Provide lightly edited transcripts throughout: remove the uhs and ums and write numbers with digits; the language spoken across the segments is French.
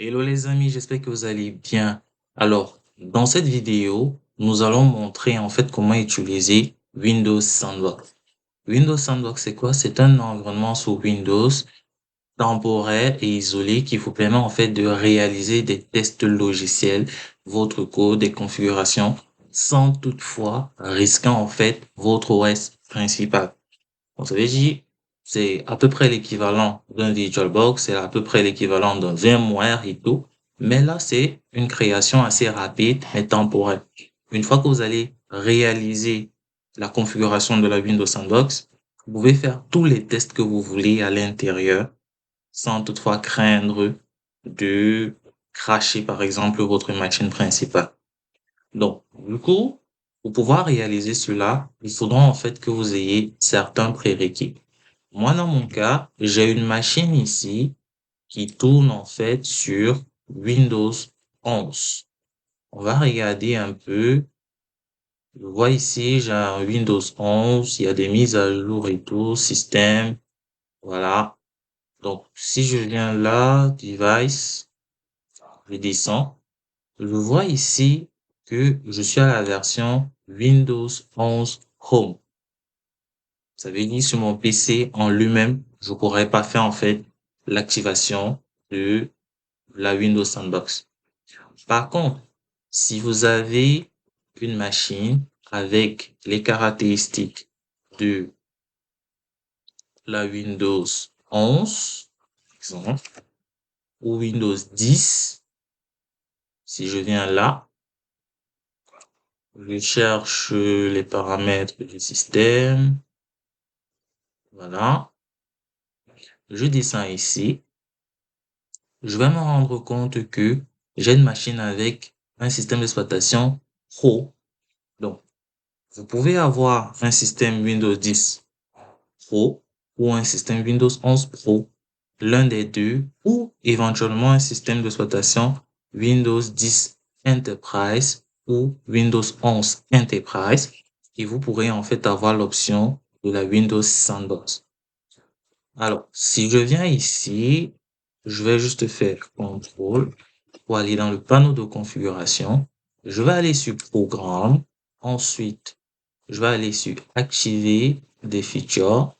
Hello les amis, j'espère que vous allez bien. Alors, dans cette vidéo, nous allons montrer en fait comment utiliser Windows Sandbox. Windows Sandbox, c'est quoi? C'est un environnement sous Windows temporaire et isolé qui vous permet en fait de réaliser des tests logiciels, votre code, des configurations, sans toutefois risquer en fait votre OS principal. On ça veut dire, c'est à peu près l'équivalent d'un VirtualBox, c'est à peu près l'équivalent d'un VMware et tout. Mais là, c'est une création assez rapide, mais temporaire. Une fois que vous allez réaliser la configuration de la Windows Sandbox, vous pouvez faire tous les tests que vous voulez à l'intérieur, sans toutefois craindre de crasher, par exemple, votre machine principale. Donc, du coup, pour pouvoir réaliser cela, il faudra en fait que vous ayez certains prérequis. Moi, dans mon cas, j'ai une machine ici qui tourne en fait sur Windows 11. On va regarder un peu. Je vois ici, j'ai un Windows 11, il y a des mises à jour et tout, système, voilà. Donc, si je viens là, device, je descends, je vois ici que je suis à la version Windows 11 Home. Ça veut dire sur mon PC en lui-même, je pourrais pas faire en fait l'activation de la Windows Sandbox. Par contre, si vous avez une machine avec les caractéristiques de la Windows 11, par exemple, ou Windows 10, si je viens là, je cherche les paramètres du système, voilà, je descends ici, je vais me rendre compte que j'ai une machine avec un système d'exploitation Pro. Donc, vous pouvez avoir un système Windows 10 Pro ou un système Windows 11 Pro, l'un des deux, ou éventuellement un système d'exploitation Windows 10 Enterprise ou Windows 11 Enterprise, et vous pourrez en fait avoir l'option de la Windows Sandbox. Alors, si je viens ici, je vais juste faire CTRL pour aller dans le panneau de configuration. Je vais aller sur Programme. Ensuite, je vais aller sur Activer des features.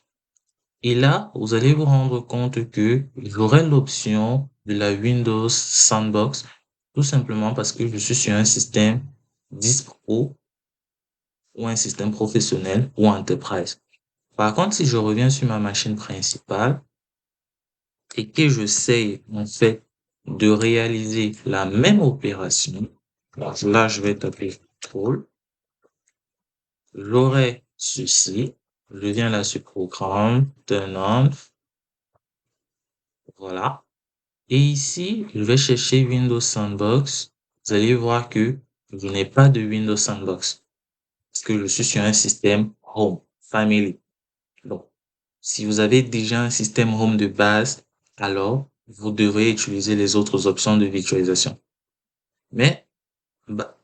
Et là, vous allez vous rendre compte que j'aurai l'option de la Windows Sandbox, tout simplement parce que je suis sur un système 10 Pro ou un système professionnel ou Enterprise. Par contre, si je reviens sur ma machine principale, et que j'essaye en fait de réaliser la même opération, donc là je vais taper contrôle, j'aurai ceci, je viens là sur programme, turn on, voilà. Et ici, je vais chercher Windows Sandbox. Vous allez voir que je n'ai pas de Windows Sandbox parce que je suis sur un système Home, Family. Donc, si vous avez déjà un système Home de base, alors vous devrez utiliser les autres options de virtualisation. Mais bah,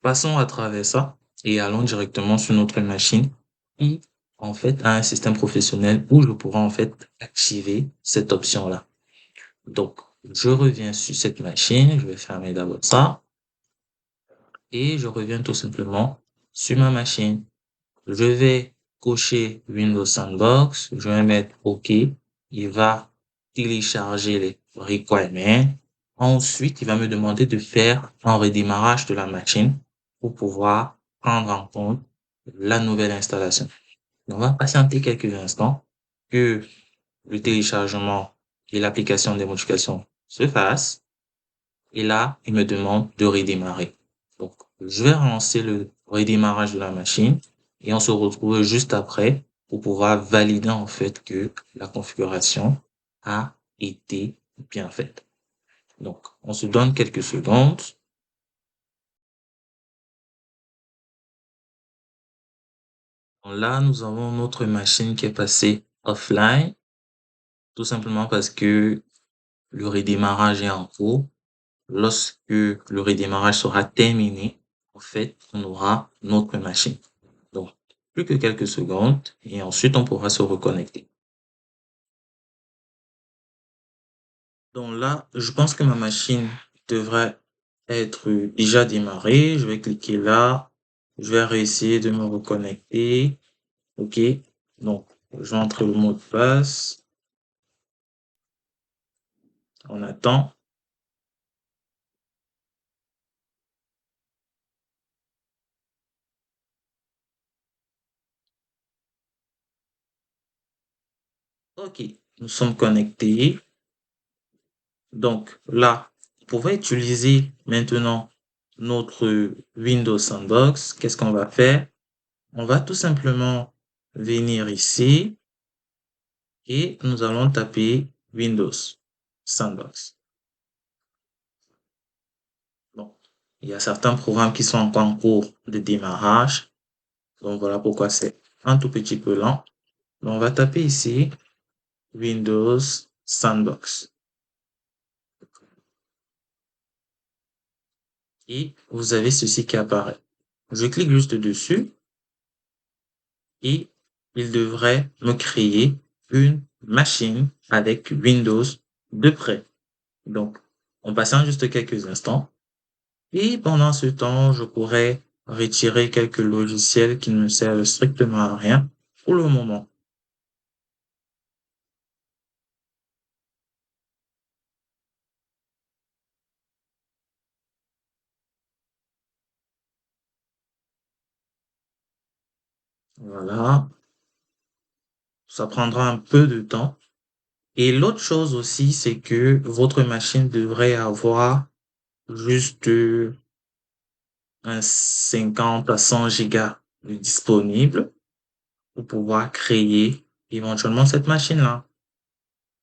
passons à travers ça et allons directement sur notre machine qui, en fait, a un système professionnel où je pourrai, en fait, activer cette option-là. Donc, je reviens sur cette machine. Je vais fermer d'abord ça et je reviens tout simplement sur ma machine. Je vais cocher Windows Sandbox. Je vais mettre OK. Il va télécharger les requirements. Ensuite, il va me demander de faire un redémarrage de la machine pour pouvoir prendre en compte la nouvelle installation. On va patienter quelques instants que le téléchargement et l'application des modifications se fassent. Et là, il me demande de redémarrer. Donc, je vais relancer le redémarrage de la machine et on se retrouve juste après pour pouvoir valider en fait que la configuration a été bien faite. Donc, on se donne quelques secondes. Là, nous avons notre machine qui est passée offline, tout simplement parce que le redémarrage est en cours. Lorsque le redémarrage sera terminé, en fait, on aura notre machine. Donc, plus que quelques secondes et ensuite on pourra se reconnecter. Donc là, je pense que ma machine devrait être déjà démarrée. Je vais cliquer là. Je vais réessayer de me reconnecter. OK. Donc, je vais entrer le mot de passe. On attend. OK. Nous sommes connectés. Donc là, vous pouvez utiliser maintenant notre Windows Sandbox. Qu'est-ce qu'on va faire? On va tout simplement venir ici et nous allons taper Windows Sandbox. Bon, il y a certains programmes qui sont encore en cours de démarrage. Donc voilà pourquoi c'est un tout petit peu lent. Donc, on va taper ici Windows Sandbox. Et vous avez ceci qui apparaît. Je clique juste dessus et il devrait me créer une machine avec Windows de près. Donc, en passant juste quelques instants. Et pendant ce temps, je pourrais retirer quelques logiciels qui ne me servent strictement à rien pour le moment. Voilà, ça prendra un peu de temps. Et l'autre chose aussi, c'est que votre machine devrait avoir juste un 50 à 100 gigas de disponible pour pouvoir créer éventuellement cette machine-là.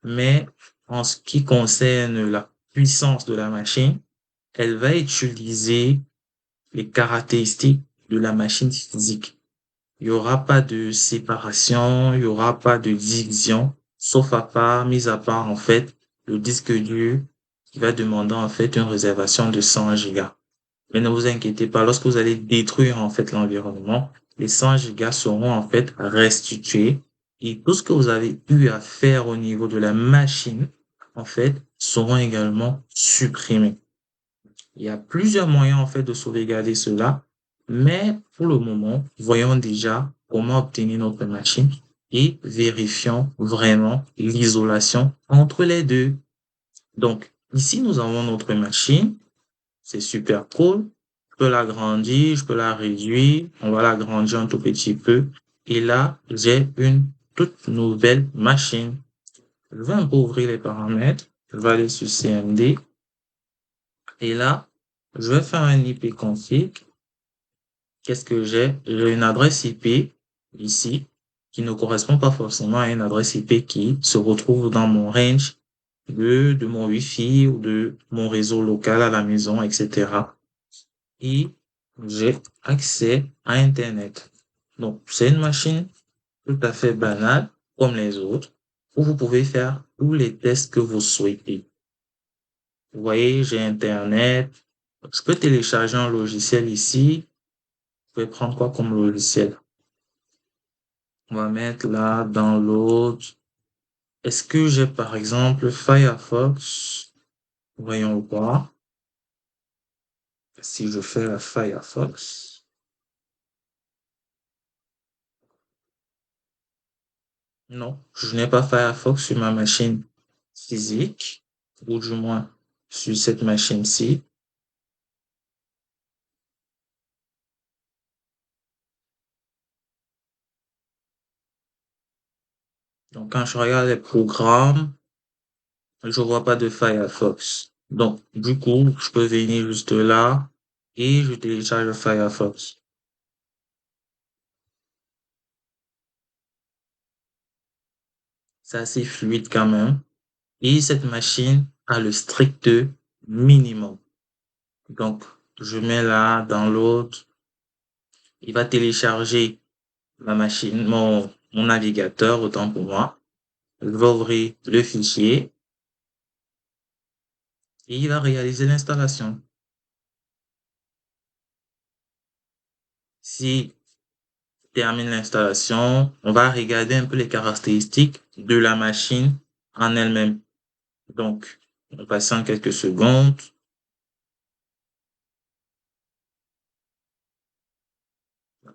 Mais en ce qui concerne la puissance de la machine, elle va utiliser les caractéristiques de la machine physique. Il y aura pas de séparation, il y aura pas de division, sauf à part, mis à part, en fait, le disque dur qui va demander, en fait, une réservation de 100 gigas. Mais ne vous inquiétez pas, lorsque vous allez détruire, en fait, l'environnement, les 100 gigas seront, en fait, restitués et tout ce que vous avez eu à faire au niveau de la machine, en fait, seront également supprimés. Il y a plusieurs moyens en fait de sauvegarder cela, mais pour le moment, voyons déjà comment obtenir notre machine et vérifions vraiment l'isolation entre les deux. Donc, ici, nous avons notre machine. C'est super cool. Je peux l'agrandir, je peux la réduire. On va l'agrandir un tout petit peu. Et là, j'ai une toute nouvelle machine. Je vais un peu ouvrir les paramètres. Je vais aller sur CMD. Et là, je vais faire un ipconfig. Qu'est-ce que j'ai? J'ai une adresse IP ici qui ne correspond pas forcément à une adresse IP qui se retrouve dans mon range de mon Wi-Fi ou de mon réseau local à la maison, etc. Et j'ai accès à Internet. Donc, c'est une machine tout à fait banale comme les autres où vous pouvez faire tous les tests que vous souhaitez. Vous voyez, j'ai Internet. Je peux télécharger un logiciel ici. Vous pouvez prendre quoi comme logiciel? On va mettre là, download. Est-ce que j'ai par exemple Firefox? Voyons voir. Si je fais la Firefox. Non, je n'ai pas Firefox sur ma machine physique, ou du moins sur cette machine-ci. Donc, quand je regarde les programmes, je vois pas de Firefox. Donc, du coup, je peux venir juste là et je télécharge Firefox. C'est assez fluide quand même. Et cette machine a le strict minimum. Donc, je mets là, download. Il va télécharger ma machine, mon navigateur, autant pour moi. Je vais ouvrir le fichier et il va réaliser l'installation. Si termine l'installation, on va regarder un peu les caractéristiques de la machine en elle-même. Donc, On va passer en quelques secondes.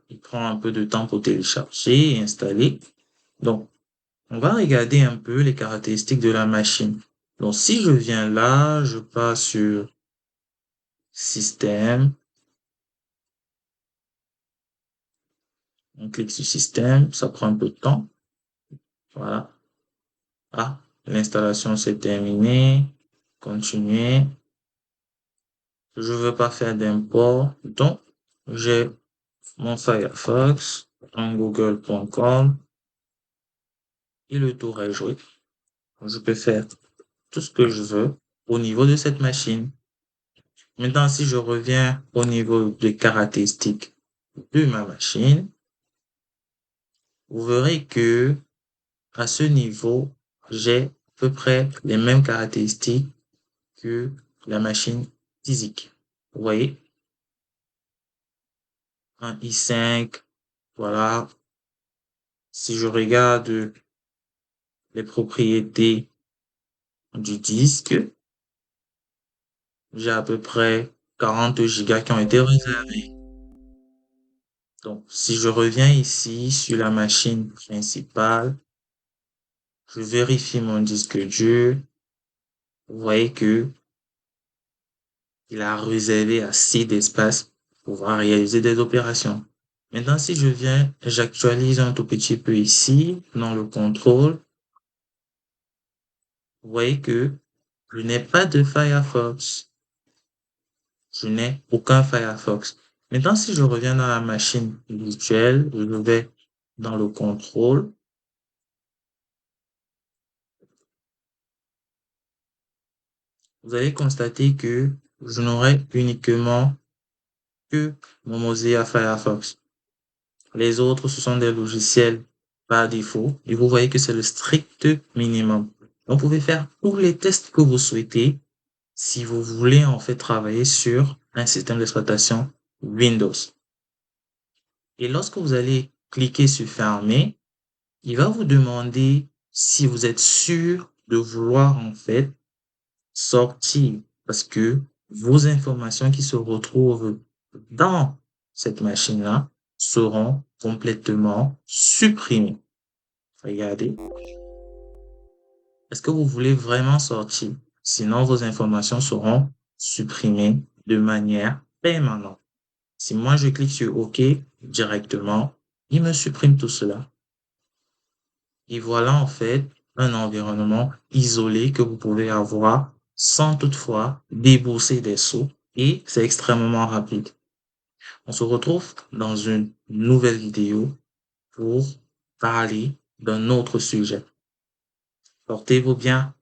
Il prend un peu de temps pour télécharger et installer. Donc, on va regarder un peu les caractéristiques de la machine. Donc, si je viens là, je passe sur Système. On clique sur Système, ça prend un peu de temps. Voilà. Ah, l'installation s'est terminée. Continuer. Je veux pas faire d'import. Donc, j'ai mon Firefox en google.com et le tour est joué. Je peux faire tout ce que je veux au niveau de cette machine. Maintenant, si je reviens au niveau des caractéristiques de ma machine, vous verrez que à ce niveau, j'ai à peu près les mêmes caractéristiques que la machine physique. Vous voyez, un i5, voilà. Si je regarde les propriétés du disque, j'ai à peu près 40 gigas qui ont été réservés. Donc, si je reviens ici sur la machine principale, je vérifie mon disque dur. Vous voyez que il a réservé assez d'espace pour pouvoir réaliser des opérations. Maintenant, si je viens, j'actualise un tout petit peu ici, dans le contrôle, vous voyez que je n'ai pas de Firefox. Je n'ai aucun Firefox. Maintenant, si je reviens dans la machine virtuelle, je vais dans le contrôle. Vous allez constater que je n'aurai uniquement que mon Mozilla Firefox. Les autres, ce sont des logiciels par défaut et vous voyez que c'est le strict minimum. Vous pouvez faire tous les tests que vous souhaitez si vous voulez en fait travailler sur un système d'exploitation Windows. Et lorsque vous allez cliquer sur fermer, il va vous demander si vous êtes sûr de vouloir en fait sortir parce que vos informations qui se retrouvent dans cette machine-là seront complètement supprimées. Regardez. Est-ce que vous voulez vraiment sortir? Sinon, vos informations seront supprimées de manière permanente. Si moi, je clique sur OK directement, il me supprime tout cela. Et voilà en fait un environnement isolé que vous pouvez avoir sans toutefois débourser des sous et c'est extrêmement rapide. On se retrouve dans une nouvelle vidéo pour parler d'un autre sujet. Portez-vous bien.